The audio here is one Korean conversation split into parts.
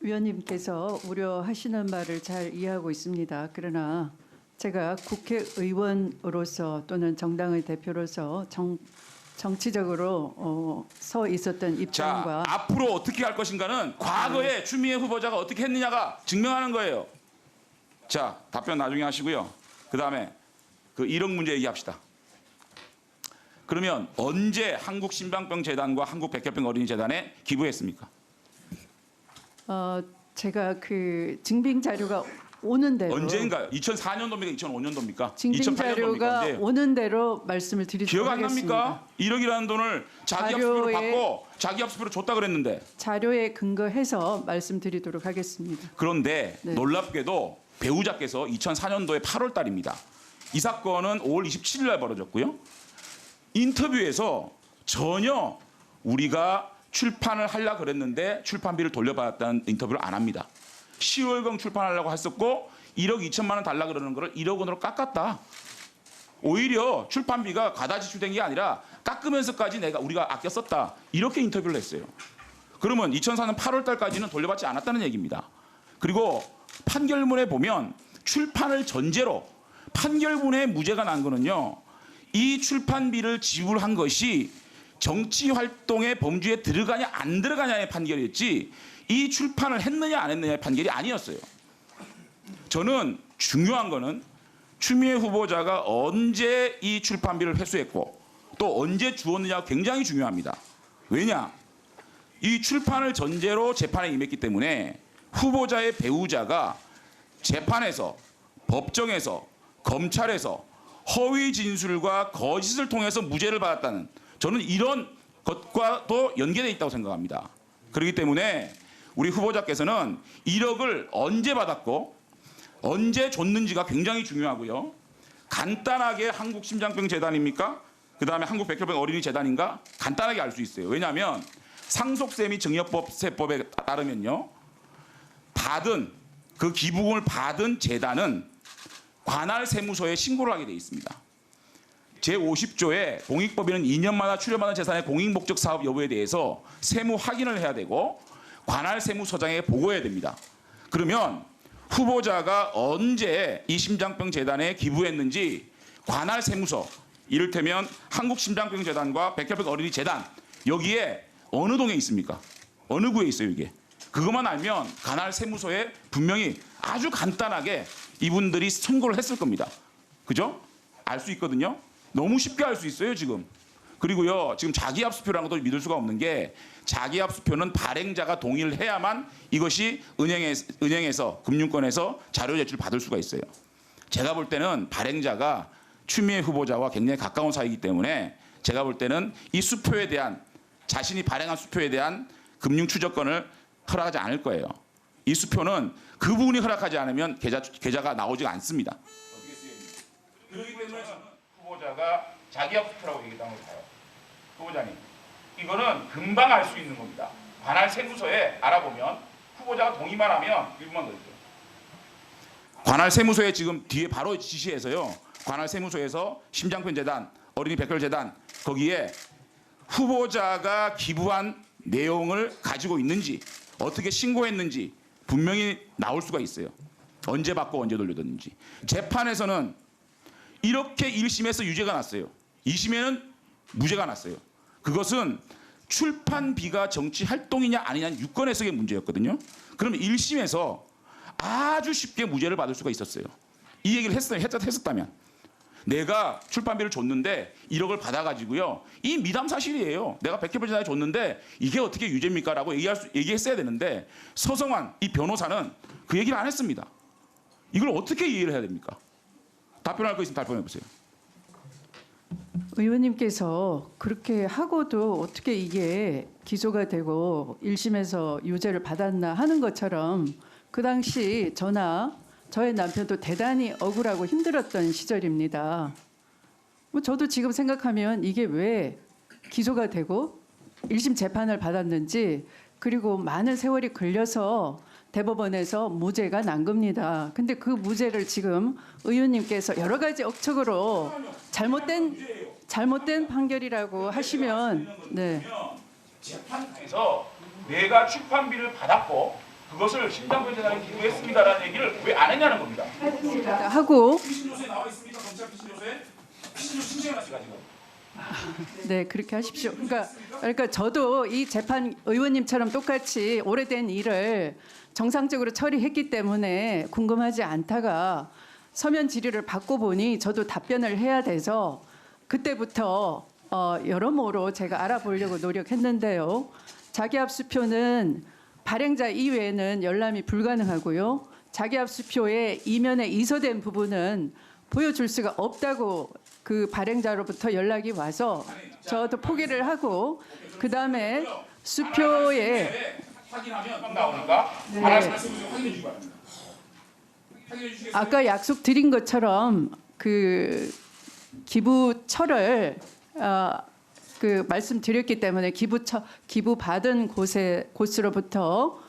위원님께서 우려하시는 말을 잘 이해하고 있습니다. 그러나 제가 국회의원으로서 또는 정당의 대표로서 정치적으로 서 있었던 입장과 자, 앞으로 어떻게 할 것인가는 과거에 추미애 후보자가 어떻게 했느냐가 증명하는 거예요. 자, 답변 나중에 하시고요. 그다음에 그 1억 문제 얘기합시다. 그러면 언제 한국심장병재단과 한국백혈병 어린이재단에 기부했습니까? 제가 그 증빙 자료가 오는 대로 언제인가요? 2004년도입니까? 2005년도입니까? 증빙 자료가 오는 대로 말씀을 드리도록 기억 안 하겠습니다. 납니까? 1억이라는 돈을 자기 합수표로 자료에- 받고 자기 합수표로 줬다 그랬는데. 자료에 근거해서 말씀드리도록 하겠습니다. 그런데 네. 놀랍게도 배우자께서 2004년도에 8월 달입니다. 이 사건은 5월 27일 날 벌어졌고요. 인터뷰에서 전혀 우리가 출판을 하려고 그랬는데 출판비를 돌려받았다는 인터뷰를 안 합니다. 10월경 출판하려고 했었고 1억 2천만 원 달라 그러는 거를 1억 원으로 깎았다. 오히려 출판비가 과다 지출된 게 아니라 깎으면서까지 우리가 아껴 썼다. 이렇게 인터뷰를 했어요. 그러면 2004년 8월 달까지는 돌려받지 않았다는 얘기입니다. 그리고 판결문에 보면 출판을 전제로 판결문에 무죄가 난 거는요. 이 출판비를 지불한 것이 정치활동의 범주에 들어가냐 안 들어가냐의 판결이었지 이 출판을 했느냐 안 했느냐의 판결이 아니었어요. 저는 중요한 거는 추미애 후보자가 언제 이 출판비를 회수했고 또 언제 주었느냐가 굉장히 중요합니다. 왜냐? 이 출판을 전제로 재판에 임했기 때문에 후보자의 배우자가 재판에서 법정에서 검찰에서 허위 진술과 거짓을 통해서 무죄를 받았다는 저는 이런 것과도 연계되어 있다고 생각합니다. 그렇기 때문에 우리 후보자께서는 1억을 언제 받았고 언제 줬는지가 굉장히 중요하고요. 간단하게 한국심장병재단입니까? 그다음에 한국백혈병 어린이재단인가? 간단하게 알 수 있어요. 왜냐하면 상속세 및 증여세법에 따르면요. 받은 그 기부금을 받은 재단은 관할 세무서에 신고를 하게 돼 있습니다. 제50조에 공익법에는 2년마다 출연받은 재산의 공익목적 사업 여부에 대해서 세무 확인을 해야 되고 관할 세무서장에게 보고해야 됩니다. 그러면 후보자가 언제 이 심장병재단에 기부했는지 관할 세무서 이를테면 한국심장병재단과 백혈병 어린이재단 여기에 어느 동에 있습니까? 어느 구에 있어요 이게? 그것만 알면 관할 세무서에 분명히 아주 간단하게 이분들이 선고를 했을 겁니다. 그죠? 알 수 있거든요. 너무 쉽게 알 수 있어요 지금. 그리고요 지금 자기합수표라는 것도 믿을 수가 없는 게 자기합수표는 발행자가 동의를 해야만 이것이 은행에서 금융권에서 자료 제출 받을 수가 있어요. 제가 볼 때는 발행자가 추미애 후보자와 굉장히 가까운 사이이기 때문에 제가 볼 때는 이 수표에 대한 자신이 발행한 수표에 대한 금융 추적권을 허락하지 않을 거예요. 이 수표는 그분이 허락하지 않으면 계좌가 나오지가 않습니다. 어떻게 쓰입니까? 그렇기 때문에 후보자가 자기합수표라고 얘기했다는 걸 봐요. 후보자님, 이거는 금방 알 수 있는 겁니다. 관할 세무서에 알아보면 후보자가 동의만 하면 1분만 더 주세요. 관할 세무서에 지금 뒤에 바로 지시해서요. 관할 세무서에서 심장병재단, 어린이 백혈재단 거기에 후보자가 기부한 내용을 가지고 있는지 어떻게 신고했는지 분명히 나올 수가 있어요. 언제 받고 언제 돌려줬는지. 재판에서는 이렇게 1심에서 유죄가 났어요. 2심에는 무죄가 났어요. 그것은 출판비가 정치 활동이냐 아니냐는 유권 해석의 문제였거든요. 그러면 1심에서 아주 쉽게 무죄를 받을 수가 있었어요. 이 얘기를 했었다면 내가 출판비를 줬는데 1억을 받아가지고요. 이 미담 사실이에요. 내가 백혈병재단에 줬는데 이게 어떻게 유죄입니까? 라고 얘기했어야 되는데 서성환 이 변호사는 그 얘기를 안 했습니다. 이걸 어떻게 이해를 해야 됩니까? 답변할 거 있으면 답변해 보세요. 의원님께서 그렇게 하고도 어떻게 이게 기소가 되고 1심에서 유죄를 받았나 하는 것처럼 그 당시 저의 남편도 대단히 억울하고 힘들었던 시절입니다. 저도 지금 생각하면 이게 왜 기소가 되고 1심 재판을 받았는지 그리고 많은 세월이 걸려서 대법원에서 무죄가 난 겁니다. 근데 그 무죄를 지금 의원님께서 여러 가지 억측으로 잘못된 판결이라고 하시면 네. 재판에서 내가 출판비를 받았고 그것을 심장부에 재단에 기부했습니다라는 얘기를 왜 안 했냐는 겁니다. 하고 피신 조서에 나와 있습니까? 검찰 피신 조서에 피신 조서 신청해놨어요 지금. 네, 그렇게 하십시오. 그러니까 저도 이 재판 의원님처럼 똑같이 오래된 일을 정상적으로 처리했기 때문에 궁금하지 않다가 서면 질의를 받고 보니 저도 답변을 해야 돼서 그때부터 여러모로 제가 알아보려고 노력했는데요. 자기합수표는 발행자 이외에는 열람이 불가능하고요. 자기합수표의 이면에 이서된 부분은 보여줄 수가 없다고 그 발행자로부터 연락이 와서 저도 포기를 하고 그다음에 수표에 확인하면 나오니까 말씀해주세요. 확인해 주기 바랍니다. 확인해 주시겠어요? 아까 약속드린 것처럼 그 기부처를 그 말씀드렸기 때문에 기부 받은 곳으로부터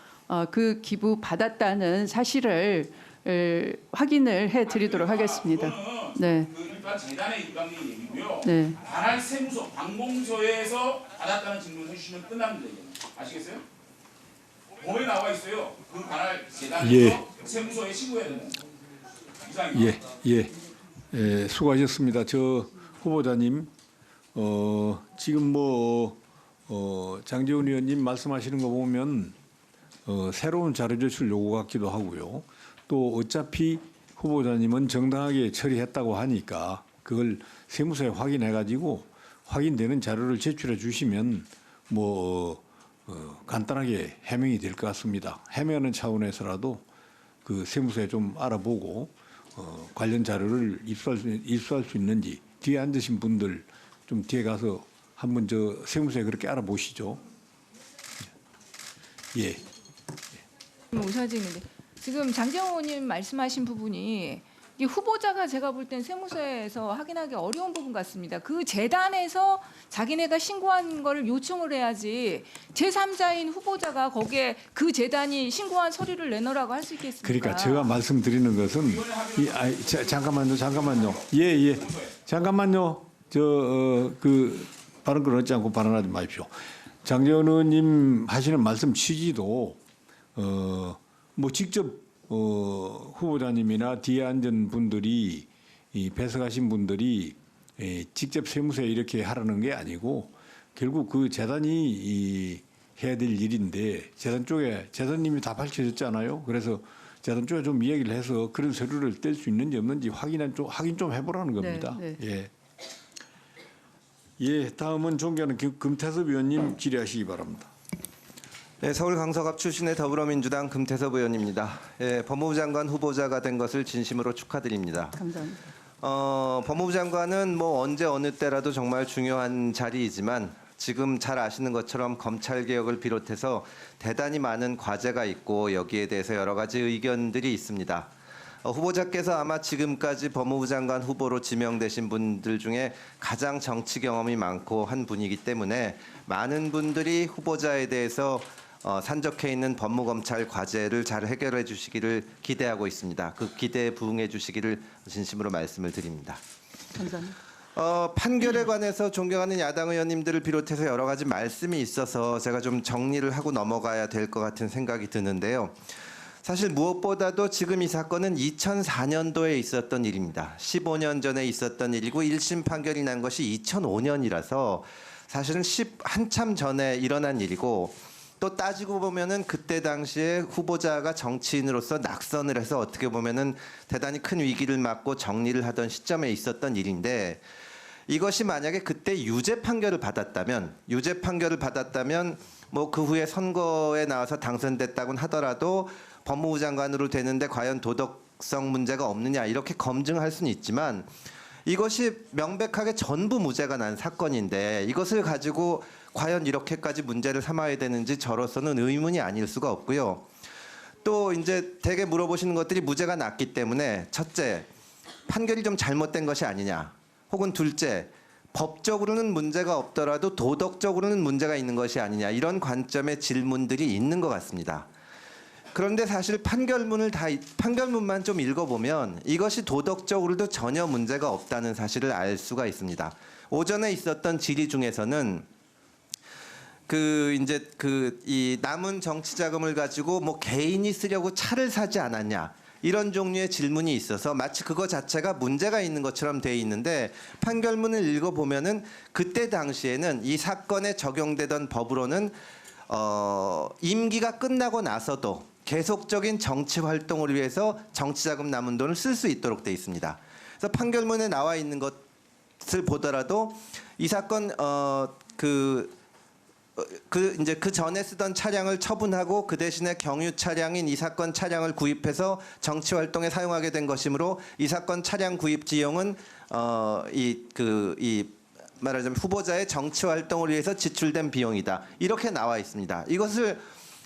그 기부 받았다는 사실을 확인을 해드리도록 하겠습니다. 네. 그 일단 재단의 입당의 얘기고요. 네. 관할 세무서 방공서에서 받았다는 증명을 해주시면 끝납니다. 이게. 아시겠어요? 법에 나와 있어요. 그 관할 재단에서 세무서에 신고해야 되는. 이상입니다. 수고하셨습니다. 저 후보자님, 지금 장재훈 의원님 말씀하시는 거 보면 새로운 자료 제출 요구 같기도 하고요. 또 어차피 후보자님은 정당하게 처리했다고 하니까 그걸 세무서에 확인해가지고 확인되는 자료를 제출해 주시면 간단하게 해명이 될 것 같습니다. 해명하는 차원에서라도 그 세무서에 좀 알아보고 관련 자료를 입수할 수 있는지 뒤에 앉으신 분들 좀 뒤에 가서 한번 저 세무서에 그렇게 알아보시죠. 예. 우사진인데 지금 장재원 의원님 말씀하신 부분이 이 후보자가 제가 볼 땐 세무서에서 확인하기 어려운 부분 같습니다. 그 재단에서 자기네가 신고한 거를 요청을 해야지 제3자인 후보자가 거기에 그 재단이 신고한 서류를 내놓으라고 할 수 있겠습니까? 그러니까 제가 말씀드리는 것은 잠깐만요. 잠깐만요. 그 발언 끊지 않고 발언하지 마십시오. 장재원 의원님 하시는 말씀 취지도 직접 후보자님이나 뒤에 앉은 분들이 배석하신 분들이 직접 세무서에 이렇게 하라는 게 아니고 결국 그 재단이 해야 될 일인데 재단 쪽에 재단님이 다 밝혀졌잖아요. 그래서 재단 쪽에 좀 이야기를 해서 그런 서류를 뗄 수 있는지 없는지 확인 좀 해보라는 겁니다. 네. 다음은 존경하는 금태섭 의원님 질의하시기 바랍니다. 네, 서울 강서갑 출신의 더불어민주당 금태섭 의원입니다. 법무부 장관 후보자가 된 것을 진심으로 축하드립니다. 감사합니다. 법무부 장관은 언제 어느 때라도 정말 중요한 자리이지만 지금 잘 아시는 것처럼 검찰 개혁을 비롯해서 대단히 많은 과제가 있고 여기에 대해서 여러 가지 의견들이 있습니다. 후보자께서 아마 지금까지 법무부 장관 후보로 지명되신 분들 중에 가장 정치 경험이 많고 한 분이기 때문에 많은 분들이 후보자에 대해서 산적해 있는 법무검찰 과제를 잘 해결해 주시기를 기대하고 있습니다. 그 기대에 부응해 주시기를 진심으로 말씀을 드립니다. 감사합니다. 판결에 관해서 존경하는 야당 의원님들을 비롯해서 여러 가지 말씀이 있어서 제가 좀 정리를 하고 넘어가야 될 것 같은 생각이 드는데요. 사실 무엇보다도 지금 이 사건은 2004년도에 있었던 일입니다. 15년 전에 있었던 일이고 1심 판결이 난 것이 2005년이라서 사실은 한참 전에 일어난 일이고 또 따지고 보면은 그때 당시에 후보자가 정치인으로서 낙선을 해서 어떻게 보면은 대단히 큰 위기를 맞고 정리를 하던 시점에 있었던 일인데 이것이 만약에 그때 유죄 판결을 받았다면 그 후에 선거에 나와서 당선됐다곤 하더라도 법무부 장관으로 되는데 과연 도덕성 문제가 없느냐 이렇게 검증할 수는 있지만 이것이 명백하게 전부 무죄가 난 사건인데 이것을 가지고 과연 이렇게까지 문제를 삼아야 되는지 저로서는 의문이 아닐 수가 없고요. 또 이제 대개 물어보시는 것들이 무죄가 났기 때문에 첫째, 판결이 좀 잘못된 것이 아니냐. 혹은 둘째, 법적으로는 문제가 없더라도 도덕적으로는 문제가 있는 것이 아니냐. 이런 관점의 질문들이 있는 것 같습니다. 그런데 사실 판결문만 좀 읽어보면 이것이 도덕적으로도 전혀 문제가 없다는 사실을 알 수가 있습니다. 오전에 있었던 질의 중에서는 그 이제 그 이 남은 정치 자금을 가지고 뭐 개인이 쓰려고 차를 사지 않았냐 이런 종류의 질문이 있어서 마치 그거 자체가 문제가 있는 것처럼 돼 있는데 판결문을 읽어보면은 그때 당시에는 이 사건에 적용되던 법으로는 임기가 끝나고 나서도 계속적인 정치 활동을 위해서 정치 자금 남은 돈을 쓸 수 있도록 돼 있습니다. 그래서 판결문에 나와 있는 것을 보더라도 이 사건 이제 그 전에 쓰던 차량을 처분하고 그 대신에 경유 차량인 이 사건 차량을 구입해서 정치 활동에 사용하게 된 것이므로 이 사건 차량 구입 비용은 말하자면 후보자의 정치 활동을 위해서 지출된 비용이다. 이렇게 나와 있습니다. 이것을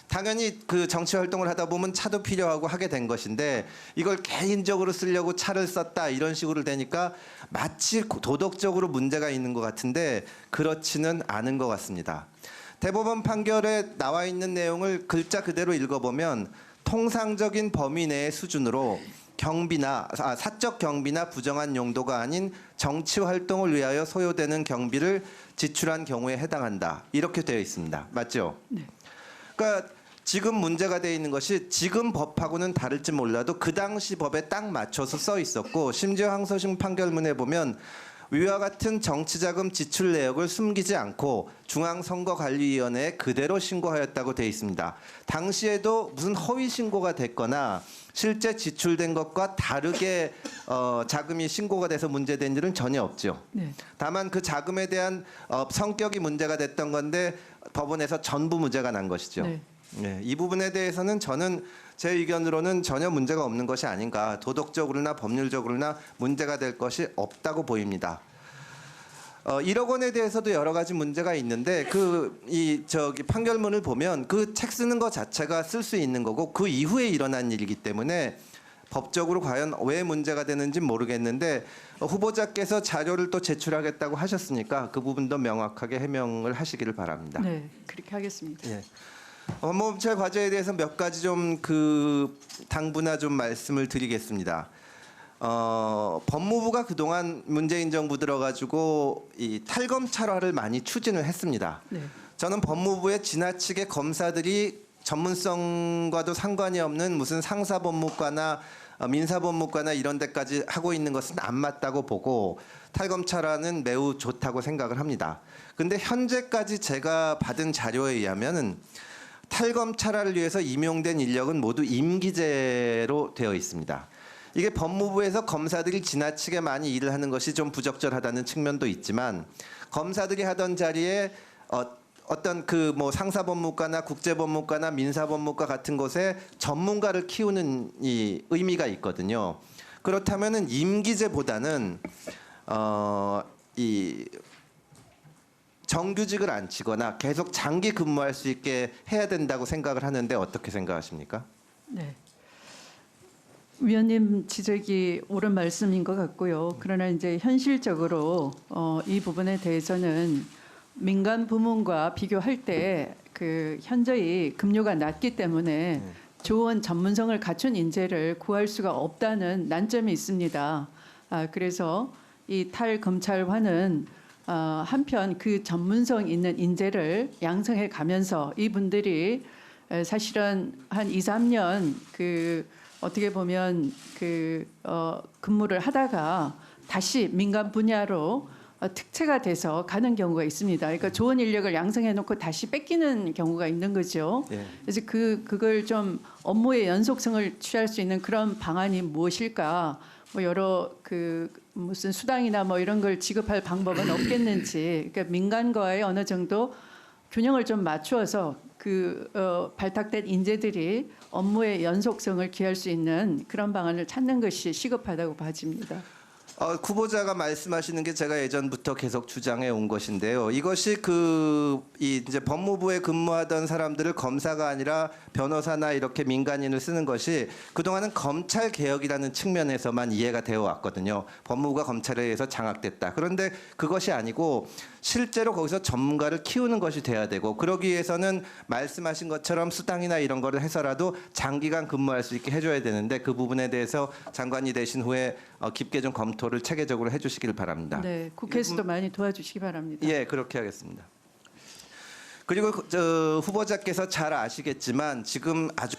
당연히 그 정치 활동을 하다 보면 차도 필요하고 하게 된 것인데 이걸 개인적으로 쓰려고 차를 썼다 이런 식으로 되니까 마치 도덕적으로 문제가 있는 것 같은데 그렇지는 않은 것 같습니다. 대법원 판결에 나와 있는 내용을 글자 그대로 읽어보면 통상적인 범위 내의 수준으로 사적 경비나 부정한 용도가 아닌 정치 활동을 위하여 소요되는 경비를 지출한 경우에 해당한다. 이렇게 되어 있습니다. 맞죠? 네. 그러니까 지금 문제가 되어 있는 것이 지금 법하고는 다를지 몰라도 그 당시 법에 딱 맞춰서 써 있었고 심지어 항소심 판결문에 보면 위와 같은 정치자금 지출 내역을 숨기지 않고 중앙선거관리위원회에 그대로 신고하였다고 되어 있습니다. 당시에도 무슨 허위 신고가 됐거나 실제 지출된 것과 다르게 자금이 신고가 돼서 문제된 일은 전혀 없죠. 네. 다만 그 자금에 대한 성격이 문제가 됐던 건데 법원에서 전부 무죄가 난 것이죠. 네. 네, 이 부분에 대해서는 저는 제 의견으로는 전혀 문제가 없는 것이 아닌가, 도덕적으로나 법률적으로나 문제가 될 것이 없다고 보입니다. 1억 원에 대해서도 여러 가지 문제가 있는데 판결문을 보면 그 책 쓰는 것 자체가 쓸 수 있는 거고 그 이후에 일어난 일이기 때문에 법적으로 과연 왜 문제가 되는지 모르겠는데 후보자께서 자료를 또 제출하겠다고 하셨으니까 그 부분도 명확하게 해명을 하시기를 바랍니다. 네, 그렇게 하겠습니다. 예. 제 과제에 대해서 몇 가지 좀 당부나 좀 말씀을 드리겠습니다. 법무부가 그동안 문재인 정부 들어가지고 이 탈검찰화를 많이 추진을 했습니다. 네. 저는 법무부의 지나치게 검사들이 전문성과도 상관이 없는 무슨 상사법무과나 민사법무과나 이런 데까지 하고 있는 것은 안 맞다고 보고 탈검찰화는 매우 좋다고 생각을 합니다. 근데 현재까지 제가 받은 자료에 의하면은 탈검찰화를 위해서 임용된 인력은 모두 임기제로 되어 있습니다. 이게 법무부에서 검사들이 지나치게 많이 일을 하는 것이 좀 부적절하다는 측면도 있지만 검사들이 하던 자리에 어떤 상사법무과나 국제법무과나 민사법무과 같은 곳에 전문가를 키우는 이 의미가 있거든요. 그렇다면은 임기제보다는 이 정규직을 안 치거나 계속 장기 근무할 수 있게 해야 된다고 생각을 하는데 어떻게 생각하십니까? 네. 위원님 지적이 옳은 말씀인 것 같고요. 그러나 이제 현실적으로 이 부분에 대해서는 민간 부문과 비교할 때 그 현저히 급료가 낮기 때문에 좋은 전문성을 갖춘 인재를 구할 수가 없다는 난점이 있습니다. 그래서 이 탈검찰화는 한편 그 전문성 있는 인재를 양성해 가면서 이분들이 사실은 한 2, 3년 어떻게 보면 근무를 하다가 다시 민간 분야로 특채가 돼서 가는 경우가 있습니다. 그러니까 좋은 인력을 양성해 놓고 다시 뺏기는 경우가 있는 거죠. 예. 그래서 그걸 좀 업무의 연속성을 취할 수 있는 그런 방안이 무엇일까? 여러 무슨 수당이나 이런 걸 지급할 방법은 없겠는지. 그러니까 민간과의 어느 정도 균형을 좀 맞추어서 발탁된 인재들이 업무의 연속성을 기할 수 있는 그런 방안을 찾는 것이 시급하다고 봐집니다. 후보자가 말씀하시는 게 제가 예전부터 계속 주장해 온 것인데요. 이것이 이제 법무부에 근무하던 사람들을 검사가 아니라 변호사나 이렇게 민간인을 쓰는 것이 그동안은 검찰 개혁이라는 측면에서만 이해가 되어 왔거든요. 법무부가 검찰에 의해서 장악됐다. 그런데 그것이 아니고 실제로 거기서 전문가를 키우는 것이 돼야 되고 그러기 위해서는 말씀하신 것처럼 수당이나 이런 거를 해서라도 장기간 근무할 수 있게 해줘야 되는데 그 부분에 대해서 장관이 되신 후에 깊게 좀 검토를 체계적으로 해주시길 바랍니다. 네, 국회에서도 많이 도와주시기 바랍니다. 예, 그렇게 하겠습니다. 그리고 저 후보자께서 잘 아시겠지만 지금 아주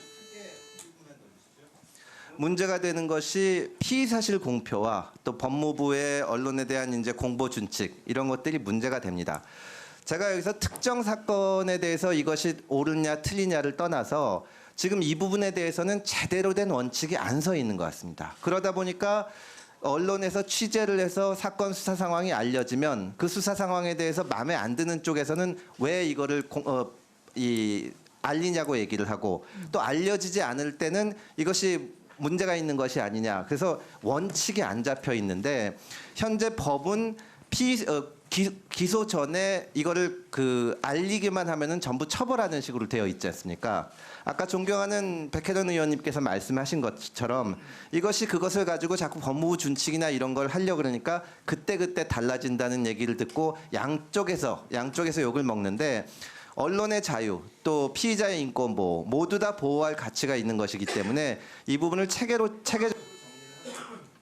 문제가 되는 것이 피의사실 공표와 또 법무부의 언론에 대한 이제 공보 준칙 이런 것들이 문제가 됩니다. 제가 여기서 특정 사건에 대해서 이것이 옳으냐 틀리냐를 떠나서 지금 이 부분에 대해서는 제대로 된 원칙이 안 서 있는 것 같습니다. 그러다 보니까 언론에서 취재를 해서 사건 수사 상황이 알려지면 그 수사 상황에 대해서 마음에 안 드는 쪽에서는 왜 이거를 알리냐고 얘기를 하고 또 알려지지 않을 때는 이것이 문제가 있는 것이 아니냐. 그래서 원칙이 안 잡혀 있는데 현재 법은 기소 전에 이거를 알리기만 하면은 전부 처벌하는 식으로 되어 있지 않습니까? 아까 존경하는 백혜련 의원님께서 말씀하신 것처럼 이것이 그것을 가지고 자꾸 법무부 준칙이나 이런 걸 하려고 그러니까 그때그때 달라진다는 얘기를 듣고 양쪽에서 욕을 먹는데 언론의 자유 또 피의자의 인권 보호 모두 다 보호할 가치가 있는 것이기 때문에 이 부분을 체계적으로 정리를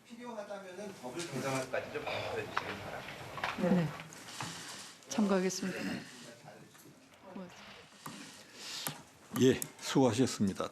필요하다면은 법을 개정할까지 좀 검토해 주시기 바랍니다. 네. 참고하겠습니다. 예, 수고하셨습니다.